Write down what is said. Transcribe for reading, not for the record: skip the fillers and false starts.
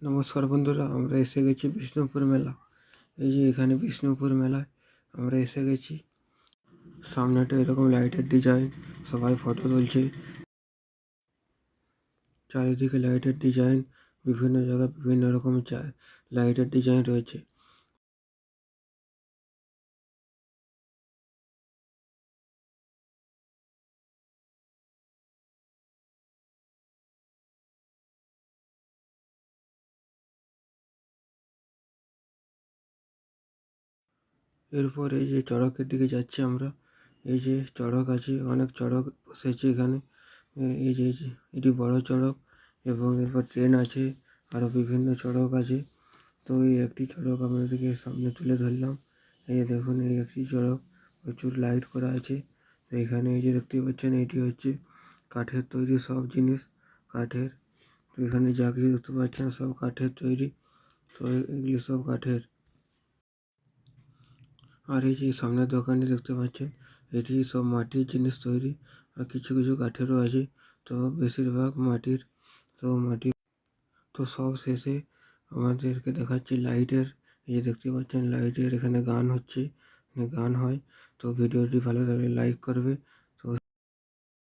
নমস্কার বন্ধুরা, আমরা এসে গেছি বিষ্ণুপুর মেলা। এই যে এখানে বিষ্ণুপুর মেলায় আমরা এসে গেছি। সামনেটা এরকম লাইটের ডিজাইন, সবাই ফটো তুলছে। চারিদিকে লাইটের ডিজাইন, বিভিন্ন জায়গায় বিভিন্ন রকম লাইটের ডিজাইন রয়েছে। এরপর এই যে চড়কের দিকে যাচ্ছি আমরা। এই যে চড়ক আছে, অনেক চড়ক বসেছে এখানে। এই যে এটি বড় চড়ক, এবং এরপর ট্রেন আছে, আরও বিভিন্ন চড়ক আছে। তো এই একটি চড়ক আপনাদেরকে সামনে তুলে ধরলাম। এই যে দেখুন, এই একটি চড়ক, প্রচুর লাইট করা আছে। তো এখানে এই যে দেখতে পাচ্ছেন, এটি হচ্ছে কাঠের তৈরি সব জিনিস, কাঠের। তো এখানে যা কিছু দেখতে পাচ্ছেন সব কাঠের তৈরি। তো এগুলি সব কাঠের। আর এই যে সামনের দোকানে দেখতে পাচ্ছেন, এটি সব মাটির জিনিস তৈরি, আর কিছু কিছু কাঠেরও আছে। তো বেশিরভাগ মাটির। তো সব শেষে আমাদেরকে দেখাচ্ছি লাইটের। এই যে দেখতে পাচ্ছেন লাইটের, এখানে গান হচ্ছে, এখানে গান হয়। তো ভিডিওটি ভালো লাগলে লাইক করবে